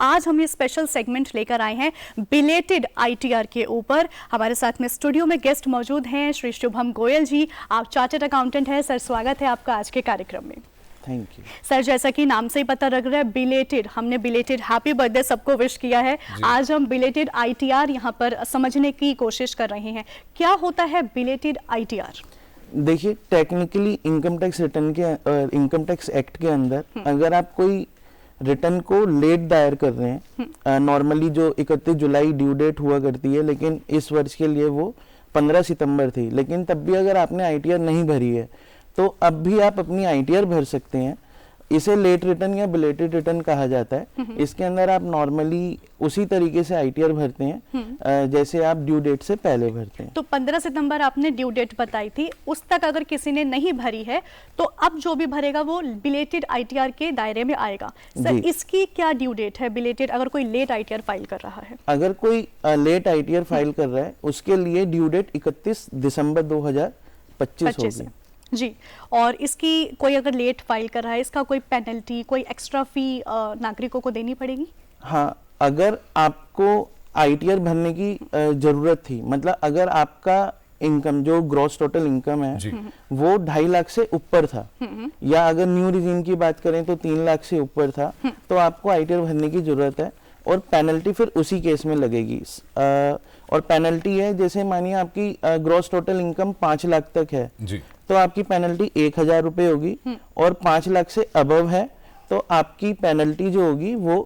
आज हम ये स्पेशल सेगमेंट लेकर आए हैं बिलेटेड आईटीआर के ऊपर। हमारे साथ में स्टूडियो में गेस्ट मौजूद हैं श्री शुभम गोयल जी। आप चार्टर्ड अकाउंटेंट हैं सर, स्वागत है आपका आज के कार्यक्रम में। Thank you sir. जैसा कि नाम से ही पता लग रहा है बिलेटेड, हमने बिलेटेड हैप्पी बर्थडे सबको विश किया है। आज हम बिलेटेड आईटीआर यहाँ पर समझने की कोशिश कर रहे हैं। क्या होता है बिलेटेड आईटीआर? देखिए, टेक्निकली इनकम टैक्स रिटर्न के इनकम टैक्स एक्ट के अंदर अगर आप कोई रिटर्न को लेट दायर कर रहे हैं, नॉर्मली जो 31 जुलाई ड्यू डेट हुआ करती है, लेकिन इस वर्ष के लिए वो 15 सितंबर थी, लेकिन तब भी अगर आपने आईटीआर नहीं भरी है तो अब भी आप अपनी आईटीआर भर सकते हैं। इसे लेट रिटर्न या बिलेटेड रिटर्न कहा जाता है। इसके अंदर आप नॉर्मली उसी तरीके से आईटीआर भरते हैं जैसे आप ड्यू डेट से पहले भरते हैं। तो 15 सितंबर आपने ड्यू डेट बताई थी, उस तक अगर किसी ने नहीं भरी है तो अब जो भी भरेगा वो बिलेटेड आईटीआर के दायरे में आएगा। सर, इसकी क्या ड्यू डेट है बिलेटेड, अगर कोई लेट आईटीआर फाइल कर रहा है? अगर कोई लेट आईटीआर फाइल कर रहा है उसके लिए ड्यू डेट 31 दिसंबर 2025 होगी जी। और इसकी कोई अगर लेट फाइल कर रहा है, इसका कोई पेनल्टी, कोई एक्स्ट्रा फी नागरिकों को देनी पड़ेगी? हाँ, अगर आपको आईटीआर भरने की जरूरत थी, मतलब अगर आपका इनकम जो ग्रॉस टोटल इनकम है वो 2.5 लाख से ऊपर था, या अगर न्यू रिजीम की बात करें तो 3 लाख से ऊपर था, तो आपको आईटीआर भरने की जरूरत है। और पेनल्टी फिर उसी केस में लगेगी। और पेनल्टी है, जैसे मानिए आपकी ग्रॉस टोटल इनकम 5 लाख तक है जी, तो आपकी पेनल्टी 1000 रुपए होगी। और 5 लाख से अबव है तो आपकी पेनल्टी जो होगी वो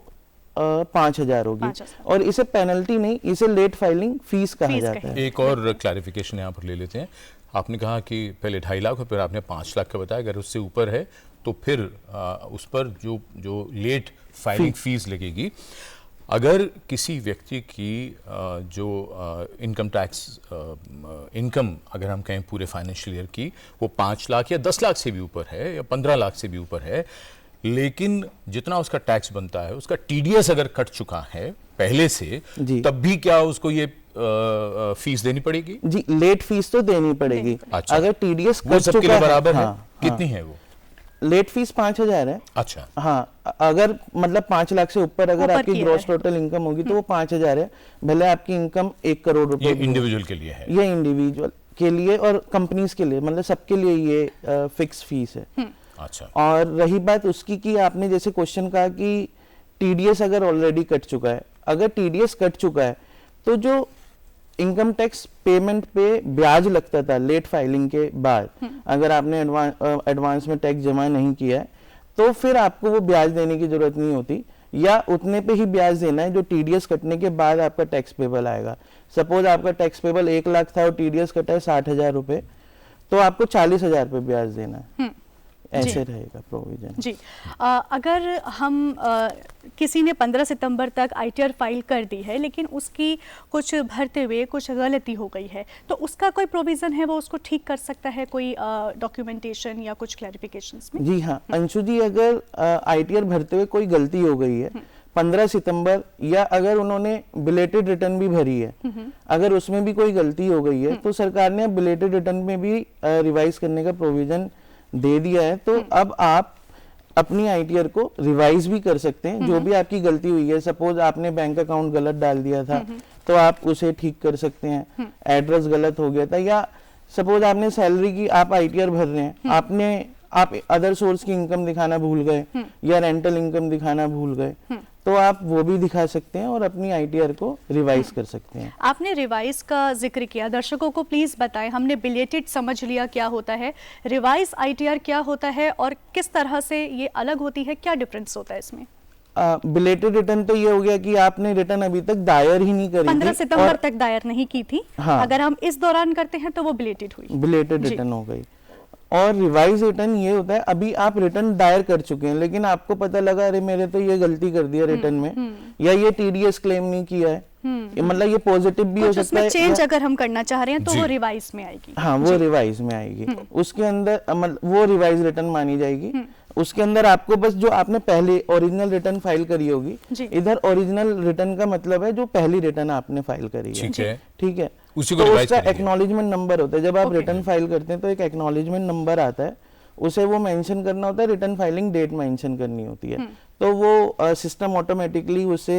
5000 होगी। और इसे पेनल्टी नहीं, इसे लेट फाइलिंग फीस कहा जाता है। एक और क्लैरिफिकेशन यहाँ पर ले लेते हैं। आपने कहा कि पहले 2.5 लाख और फिर आपने 5 लाख का बताया, अगर उससे ऊपर है तो फिर उस पर जो लेट फाइलिंग फीस लगेगी। अगर किसी व्यक्ति की जो इनकम टैक्स इनकम अगर हम कहें पूरे फाइनेंशियल ईयर की वो 5 लाख या 10 लाख से भी ऊपर है या 15 लाख से भी ऊपर है, लेकिन जितना उसका टैक्स बनता है उसका टीडीएस अगर कट चुका है पहले से, तब भी क्या उसको ये फीस देनी पड़ेगी? जी, लेट फीस तो देनी पड़ेगी। अच्छा, अगर टीडीएस कट चुका है बराबर है। कितनी है वो? लेट फीस 5000 है। अच्छा, हाँ, अगर मतलब 5 लाख से ऊपर अगर आपकी ग्रॉस टोटल इनकम होगी तो वो 5000 है। भले आपकी इनकम 1 करोड़ रुपए। ये इंडिविजुअल के लिए है? ये इंडिविजुअल के लिए और कंपनीज के लिए, मतलब सबके लिए ये फिक्स फीस है। अच्छा। और रही बात उसकी कि आपने जैसे क्वेश्चन कहा कि टीडीएस अगर ऑलरेडी कट चुका है, अगर टीडीएस कट चुका है तो जो इनकम टैक्स पेमेंट पे ब्याज लगता था लेट फाइलिंग के बाद, अगर आपने एडवांस में टैक्स जमा नहीं किया है तो फिर आपको वो ब्याज देने की जरूरत नहीं होती, या उतने पे ही ब्याज देना है जो टीडीएस कटने के बाद आपका टैक्स पेबल आएगा। सपोज आपका टैक्स पेबल 1 लाख था और टीडीएस कटा है 60,000 रुपए, तो आपको 40,000 पे ब्याज देना है। ऐसे रहेगा प्रोविजन जी। अगर हम किसी ने 15 सितंबर तक आईटीआर फाइल कर दी है लेकिन उसकी कुछ भरते हुए कुछ गलती हो गई है, तो उसका कोई प्रोविजन है, वो उसको ठीक कर सकता है कोई डॉक्यूमेंटेशन या कुछ क्लैरिफिकेशंस में? जी हाँ अंशु जी, अगर आईटीआर भरते हुए कोई गलती हो गई है 15 सितंबर, या अगर उन्होंने बिलेटेड रिटर्न भी भरी है, अगर उसमें भी कोई गलती हो गई है तो सरकार ने बिलेटेड रिटर्न में भी रिवाइज करने का प्रोविजन दे दिया है। तो अब आप अपनी आईटीआर को रिवाइज भी कर सकते हैं। जो भी आपकी गलती हुई है, सपोज आपने बैंक अकाउंट गलत डाल दिया था तो आप उसे ठीक कर सकते हैं। एड्रेस गलत हो गया था, या सपोज आपने सैलरी की आप आईटीआर भर रहे हैं, आप अदर सोर्स की इनकम दिखाना भूल गए या रेंटल इनकम दिखाना भूल गए, तो आप वो भी दिखा सकते हैं और अपनी आईटीआर को रिवाइज कर सकते हैं। आपने रिवाइज का जिक्र किया, दर्शकों को प्लीज बताएं। हमने बिलेटेड समझ लिया क्या होता है, रिवाइज आईटीआर क्या होता है और किस तरह से ये अलग होती है, क्या डिफरेंस होता है इसमें? बिलेटेड रिटर्न तो ये हो गया कि आपने रिटर्न अभी तक दायर ही नहीं करी, 15 सितंबर तक दायर नहीं की थी। हाँ, अगर हम इस दौरान करते हैं तो वो बिलेटेड हुई, बिलेटेड रिटर्न हो गई। और रिवाइज रिटर्न ये होता है, अभी आप रिटर्न दायर कर चुके हैं लेकिन आपको पता लगा अरे मेरे तो ये गलती कर दिया रिटर्न में, या ये टीडीएस क्लेम नहीं किया है, मतलब ये पॉजिटिव भी हो सकता है। चेंज अगर हम करना चाह रहे हैं तो वो रिवाइज में आएगी। हाँ, वो रिवाइज में आएगी। उसके अंदर वो रिवाइज रिटर्न मानी जाएगी। उसके अंदर आपको बस जो आपने पहले ओरिजिनल रिटर्न फाइल करी होगी, इधर ओरिजिनल रिटर्न का मतलब है जो पहली रिटर्न आपने फाइल करी है, ठीक है, उसी को तो उसका एक्नॉलेजमेंट नंबर होता है। जब आप रिटर्न फाइल करते हैं तो एक एक्नॉलेजमेंट नंबर आता है, उसे वो मेंशन करना होता है, रिटर्न फाइलिंग डेट मेंशन करनी होती है। तो वो सिस्टम ऑटोमेटिकली उसे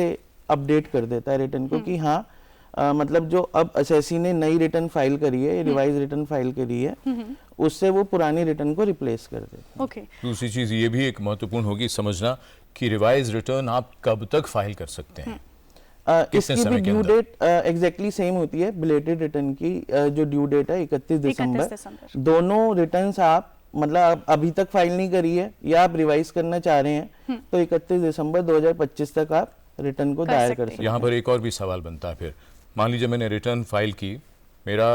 अपडेट कर देता है रिटर्न को कि हाँ मतलब जो अब असेसी ने नई रिटर्न फाइल करी है, रिवाइज रिटर्न फाइल करी है, उससे वो पुरानी रिटर्न को रिप्लेस कर देता है। ओके। दूसरी चीज ये भी एक महत्वपूर्ण होगी समझना कि रिवाइज रिटर्न आप कब तक फाइल कर सकते हैं। इसकी भी ड्यू डेट एग्जैक्टली सेम होती है। बिलेटेड रिटर्न की जो ड्यू डेट है 31 दिसंबर। दोनों रिटर्न्स आप मतलब आप अभी तक फाइल नहीं करी है या आप रिवाइज करना चाह रहे हैं तो 31 दिसंबर 2025 तक आप रिटर्न को दायर कर सकते हैं। यहाँ पर एक और भी सवाल बनता है फिर, मान लीजिए मैंने रिटर्न फाइल की, मेरा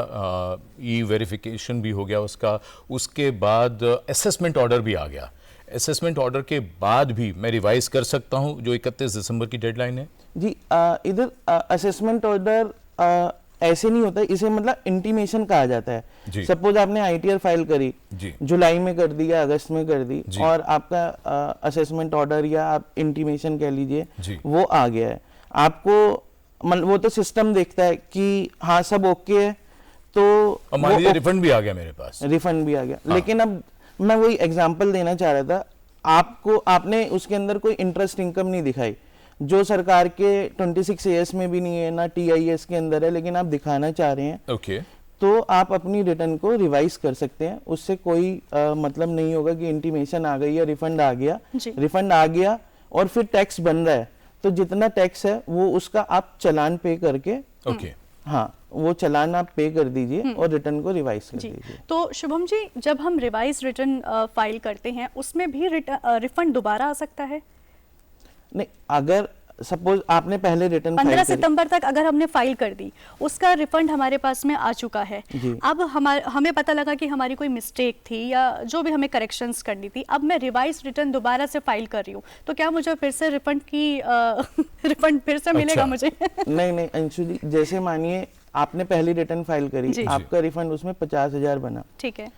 ई वेरिफिकेशन भी हो गया उसका, उसके बाद असेसमेंट ऑर्डर भी आ गया, असेसमेंट ऑर्डर के बाद भी मैं रिवाइज कर सकता हूँ जो 31 दिसंबर की डेडलाइन है? जी इधर असेसमेंट ऑर्डर ऐसे नहीं होता है, इसे मतलब इंटीमेशन कहा जाता है। सपोज आपने आईटीआर फाइल करी, जुलाई में कर दी या अगस्त में कर दी और आपका असेसमेंट ऑर्डर या आप इंटीमेशन कह लीजिए वो आ गया है, आपको मतलब वो तो सिस्टम देखता है कि हाँ सब ओके है, तो मान लीजिए रिफंड भी आ गया मेरे पास, रिफंड भी आ गया। हाँ। लेकिन अब मैं वही एग्जांपल देना चाह रहा था, आपने उसके अंदर कोई इंटरेस्ट इनकम नहीं दिखाई जो सरकार के 26 AS में भी नहीं है, ना TIS के अंदर है, लेकिन आप दिखाना चाह रहे हैं। ओके। तो आप अपनी रिटर्न को रिवाइज कर सकते हैं, उससे कोई मतलब नहीं होगा कि इंटीमेशन आ गई या रिफंड आ गया। रिफंड आ गया और फिर टैक्स बन रहा है तो जितना टैक्स है वो उसका आप चालान पे करके हाँ वो चालान आप पे कर दीजिए और रिटर्न को रिवाइज कर दीजिए। तो शुभम जी, जब हम रिवाइज रिटर्न फाइल करते हैं उसमें भी रिफंड दोबारा आ सकता है? नहीं, अगर सपोज आपने पहले रिटर्न 15 सितंबर तक अगर हमने फाइल कर दी, उसका रिफंड हमारे पास में आ चुका है, अब हमें पता लगा कि हमारी कोई मिस्टेक थी या जो भी हमें करेक्शंस करनी थी, अब मैं रिवाइज रिटर्न दोबारा से फाइल कर रही हूँ, तो क्या मुझे फिर से रिफंड की रिफंड फिर से मिलेगा मुझे? नहीं अंशु जी, जैसे मानिए आपने पहली रिटर्न फाइल करी, आपका रिफंड उसमें 50,000 बना, ठीक है।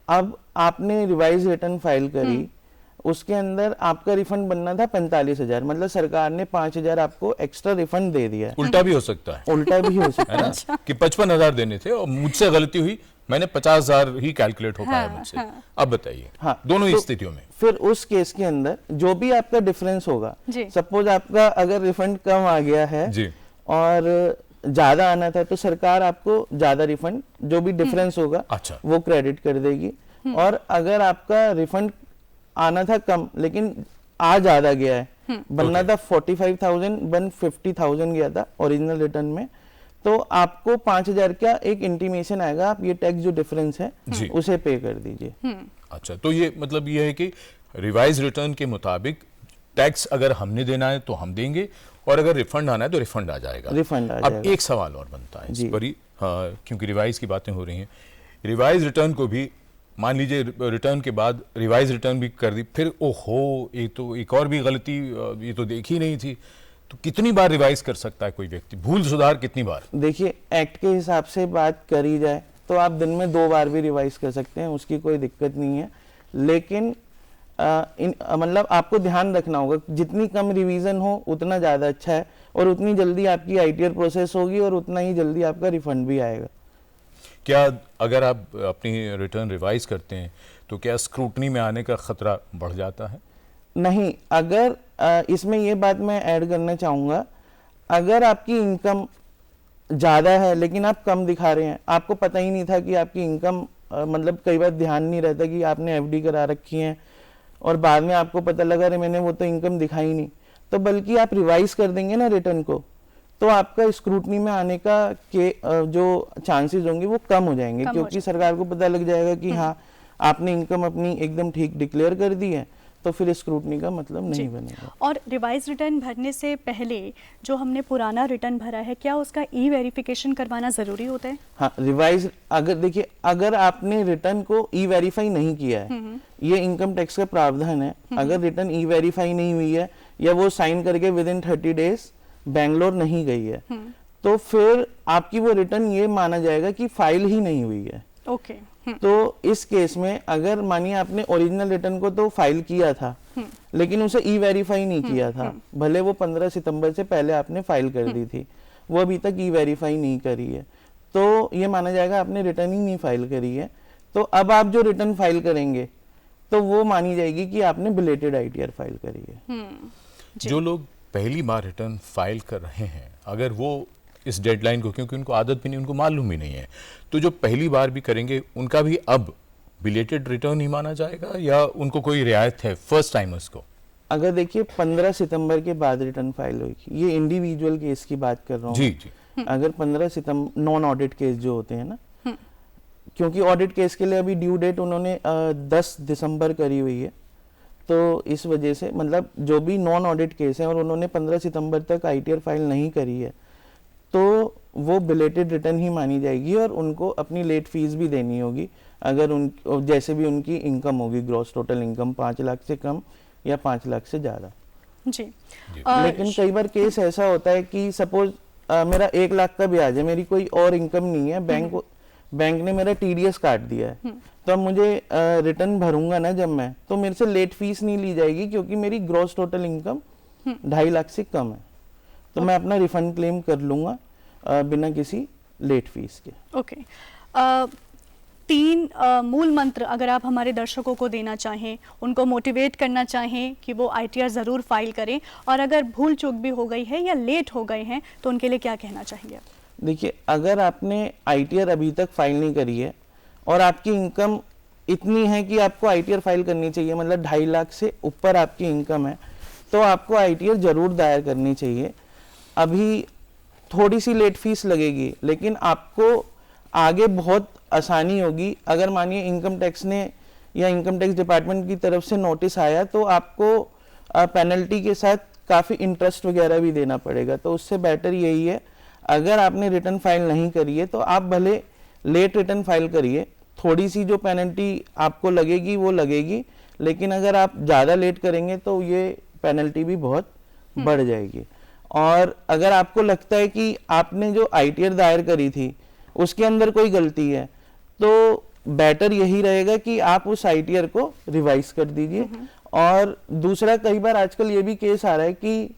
अब आपने रिवाइज रिटर्न फाइल करी, उसके अंदर आपका रिफंड बनना था 45,000, मतलब सरकार ने 5,000 आपको एक्स्ट्रा रिफंड दे दिया। उल्टा भी हो सकता है, उल्टा भी हो सकता है ना कि 55,000 देने थे और मुझसे गलती हुई, मैंने 50,000 ही कैलकुलेट हो पाया मुझसे। अब बताइए। हाँ, दोनों ही स्थितियों में फिर उस केस के अंदर जो भी आपका डिफरेंस होगा, सपोज आपका अगर रिफंड कम आ गया है जी और ज्यादा आना था तो सरकार आपको ज्यादा रिफंड जो भी डिफरेंस होगा वो क्रेडिट कर देगी। और अगर आपका रिफंड आना था कम लेकिन आ ज्यादा गया है, बनना था 45,000 बन 50,000 गया था ओरिजिनल रिटर्न में, तो आपको 5,000 का एक इंटीमेशन आएगा, आप ये टैक्स जो डिफरेंस है उसे पे कर दीजिए। अच्छा, तो ये मतलब ये है कि रिवाइज रिटर्न के मुताबिक टैक्स अगर हमने देना है तो हम देंगे और अगर रिफंड आना है तो रिफंड आ जाएगा। अब एक सवाल और बनता है इस पर ही, क्योंकि रिवाइज की बातें हो रही हैं, रिवाइज रिटर्न को भी मान लीजिए रिटर्न के बाद रिवाइज रिटर्न भी कर दी, फिर ओहो ये तो एक और भी गलती, ये तो देखी नहीं थी, तो कितनी बार रिवाइज कर सकता है कोई व्यक्ति, भूल सुधार कितनी बार? देखिए एक्ट के हिसाब से बात करी जाए तो आप दिन में 2 बार भी रिवाइज कर सकते हैं, उसकी कोई दिक्कत नहीं है। लेकिन मतलब आपको ध्यान रखना होगा, जितनी कम रिवीजन हो उतना ज़्यादा अच्छा है और उतनी जल्दी आपकी आईटीआर प्रोसेस होगी और उतना ही जल्दी आपका रिफंड भी आएगा। क्या अगर आप अपनी रिटर्न रिवाइज करते हैं तो क्या स्क्रूटनी में आने का खतरा बढ़ जाता है? नहीं, अगर इसमें ये बात मैं ऐड करना चाहूँगा, अगर आपकी इनकम ज़्यादा है लेकिन आप कम दिखा रहे हैं, आपको पता ही नहीं था कि आपकी इनकम मतलब कई बार ध्यान नहीं रहता कि आपने एफडी करा रखी है और बाद में आपको पता लगा अरे मैंने वो तो इनकम दिखाई नहीं, तो बल्कि आप रिवाइज कर देंगे ना रिटर्न को, तो आपका स्क्रूटनी में आने का के जो चांसेस होंगे वो कम हो जाएंगे, क्योंकि सरकार को पता लग जाएगा कि हाँ आपने इनकम अपनी एकदम ठीक डिक्लेयर कर दी है, तो फिर स्क्रूटनी का मतलब नहीं बनेगा। और रिवाइज रिटर्न भरने से पहले जो हमने पुराना रिटर्न भरा है, क्या उसका ई वेरिफिकेशन करवाना जरूरी होता है? हाँ, रिवाइज अगर देखिए अगर आपने रिटर्न को ई वेरीफाई नहीं किया है, ये इनकम टैक्स का प्रावधान है, अगर रिटर्न ई वेरीफाई नहीं हुई है या वो साइन करके विदिन 30 डेज बैंगलोर नहीं गई है, तो फिर आपकी वो रिटर्न ये माना जाएगा कि फाइल ही नहीं हुई है। ओके। तो इस केस में अगर मानिए आपने ओरिजिनल रिटर्न को तो फाइल किया था लेकिन उसे ई वेरीफाई नहीं किया था, भले वो 15 सितंबर से पहले आपने फाइल कर दी थी, वो अभी तक ई वेरीफाई नहीं करी है, तो ये माना जाएगा आपने रिटर्न ही नहीं फाइल करी है। तो अब आप जो रिटर्न फाइल करेंगे तो वो मानी जाएगी कि आपने बिलेटेड आईटीआर फाइल करी है। जो लोग पहली बार रिटर्न फाइल कर रहे हैं, अगर वो इस डेडलाइन को, क्योंकि उनको आदत भी नहीं, उनको मालूम भी नहीं है, तो जो पहली बार भी करेंगे उनका भी अब बिलेटेड रिटर्न ही माना जाएगा या उनको कोई रियायत है फर्स्ट टाइमर्स को? अगर देखिए 15 सितंबर के बाद रिटर्न फाइल होगी, ये इंडिविजुअल केस की बात कर रहा हूँ जी जी। अगर 15 सितंबर नॉन ऑडिट केस जो होते हैं ना, क्योंकि ऑडिट केस के लिए अभी ड्यू डेट उन्होंने 10 दिसंबर करी हुई है, तो इस वजह से मतलब जो भी नॉन ऑडिट केस है और उन्होंने 15 सितंबर तक आईटीआर फाइल नहीं करी है, तो वो बिलेटेड रिटर्न ही मानी जाएगी और उनको अपनी लेट फीस भी देनी होगी, अगर उन जैसे भी उनकी इनकम होगी, ग्रॉस टोटल इनकम 5 लाख से कम या 5 लाख से ज़्यादा। जी। लेकिन कई बार केस ऐसा होता है कि सपोज मेरा 1 लाख का ब्याज है, मेरी कोई और इनकम नहीं है, बैंक ने मेरा टीडीएस काट दिया है, तो अब मुझे रिटर्न भरूंगा ना जब मैं, तो मेरे से लेट फीस नहीं ली जाएगी क्योंकि मेरी ग्रॉस टोटल इनकम 2.5 लाख से कम है, तो मैं अपना रिफंड क्लेम कर लूंगा बिना किसी लेट फीस के। ओके। 3 मूल मंत्र अगर आप हमारे दर्शकों को देना चाहें, उनको मोटिवेट करना चाहें कि वो आईटीआर ज़रूर फाइल करें, और अगर भूल चूक भी हो गई है या लेट हो गए हैं तो उनके लिए क्या कहना चाहिए? देखिए, अगर आपने आईटीआर अभी तक फाइल नहीं करी है और आपकी इनकम इतनी है कि आपको आईटीआर फाइल करनी चाहिए, मतलब 2.5 लाख से ऊपर आपकी इनकम है, तो आपको आईटीआर जरूर दायर करनी चाहिए। अभी थोड़ी सी लेट फीस लगेगी, लेकिन आपको आगे बहुत आसानी होगी। अगर मानिए इनकम टैक्स ने या इनकम टैक्स डिपार्टमेंट की तरफ से नोटिस आया, तो आपको पेनल्टी के साथ काफ़ी इंटरेस्ट वगैरह भी देना पड़ेगा, तो उससे बेटर यही है, अगर आपने रिटर्न फाइल नहीं करी है तो आप भले लेट रिटर्न फाइल करिए, थोड़ी सी जो पेनल्टी आपको लगेगी वो लगेगी, लेकिन अगर आप ज़्यादा लेट करेंगे तो ये पेनल्टी भी बहुत बढ़ जाएगी। और अगर आपको लगता है कि आपने जो आईटीआर दायर करी थी उसके अंदर कोई गलती है, तो बेटर यही रहेगा कि आप उस आईटीआर को रिवाइज कर दीजिए। और दूसरा, कई बार आजकल ये भी केस आ रहा है कि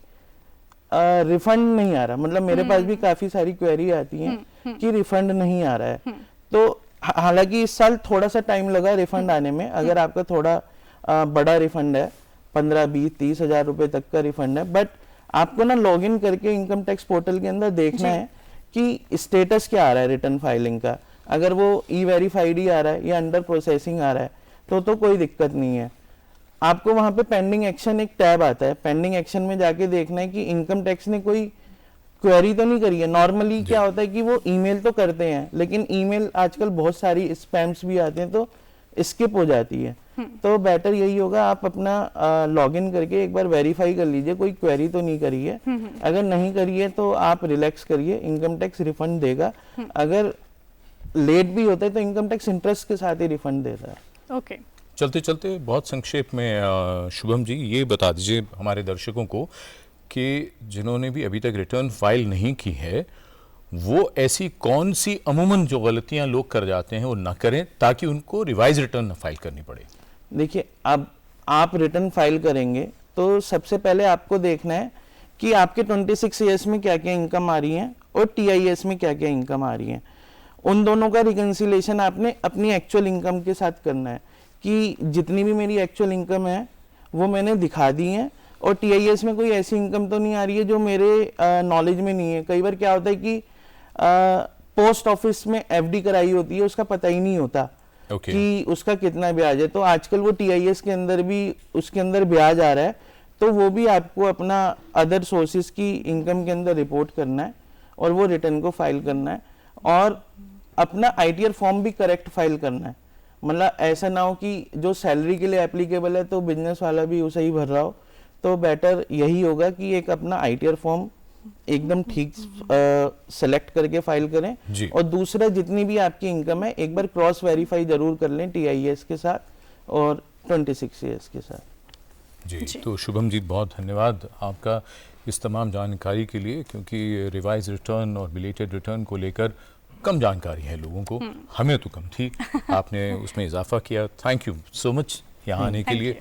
रिफंड नहीं आ रहा, मतलब मेरे पास भी काफी सारी क्वेरी आती हैं कि रिफंड नहीं आ रहा है, तो हालांकि इस साल थोड़ा सा टाइम लगा रिफंड आने में। अगर आपका थोड़ा बड़ा रिफंड है, 15, 20, 30 हजार रुपए तक का रिफंड है, बट आपको ना लॉगिन करके इनकम टैक्स पोर्टल के अंदर देखना है कि स्टेटस क्या आ रहा है रिटर्न फाइलिंग का। अगर वो ई-वेरीफाइड ही आ रहा है या अंडर प्रोसेसिंग आ रहा है तो कोई दिक्कत नहीं है। आपको वहां पे पेंडिंग एक्शन एक टैब आता है, पेंडिंग एक्शन में जाके देखना है कि इनकम टैक्स ने कोई क्वेरी तो नहीं करी है। नॉर्मली क्या होता है कि वो ईमेल तो करते हैं, लेकिन ईमेल आजकल बहुत सारी स्पैम्स भी आते हैं तो स्किप हो जाती है। तो बेटर यही होगा, आप अपना लॉगिन करके एक बार वेरीफाई कर लीजिए कोई क्वेरी तो नहीं करी है। अगर नहीं करी है तो आप रिलैक्स करिए, इनकम टैक्स रिफंड देगा। अगर लेट भी होता है तो इनकम टैक्स इंटरेस्ट के साथ ही रिफंड देता है। ओके। चलते चलते बहुत संक्षेप में शुभम जी ये बता दीजिए हमारे दर्शकों को कि जिन्होंने भी अभी तक रिटर्न फाइल नहीं की है, वो ऐसी कौन सी अमूमन जो गलतियां लोग कर जाते हैं वो ना करें, ताकि उनको रिवाइज रिटर्न न फाइल करनी पड़े। देखिए, अब आप रिटर्न फाइल करेंगे तो सबसे पहले आपको देखना है कि आपके 26 ईयर्स में क्या क्या इनकम आ रही है और टीआईएस में क्या क्या इनकम आ रही है। उन दोनों का रिकंसिलेशन आपने अपनी एक्चुअल इनकम के साथ करना है कि जितनी भी मेरी एक्चुअल इनकम है वो मैंने दिखा दी है, और टीआईएस में कोई ऐसी इनकम तो नहीं आ रही है जो मेरे नॉलेज में नहीं है। कई बार क्या होता है कि पोस्ट ऑफिस में एफडी कराई होती है, उसका पता ही नहीं होता कि उसका कितना ब्याज है, तो आजकल वो टीआईएस के अंदर भी उसके अंदर ब्याज आ रहा है, तो वो भी आपको अपना अदर सोर्सेज की इनकम के अंदर रिपोर्ट करना है और वो रिटर्न को फाइल करना है, और अपना आईटीआर फॉर्म भी करेक्ट फाइल करना है। मतलब ऐसा ना हो कि जो सैलरी के लिए एप्लीकेबल है तो बिजनेस वाला भी उसे ही भर रहा हो, तो बेटर यही होगा कि एक अपना आईटीआर फॉर्म एकदम ठीक सेलेक्ट करके फाइल करें। और दूसरा, जितनी भी आपकी इनकम है एक बार क्रॉस वेरीफाई जरूर कर लें टीआईएस के साथ और 26 ईयर्स के साथ। जी, तो शुभम जी बहुत धन्यवाद आपका इस तमाम जानकारी के लिए, क्योंकि रिवाइज रिटर्न और बिलेटेड रिटर्न को लेकर कम जानकारी है लोगों को, हमें तो कम थी, आपने उसमें इजाफा किया। थैंक यू सो मच यहाँ आने के लिए।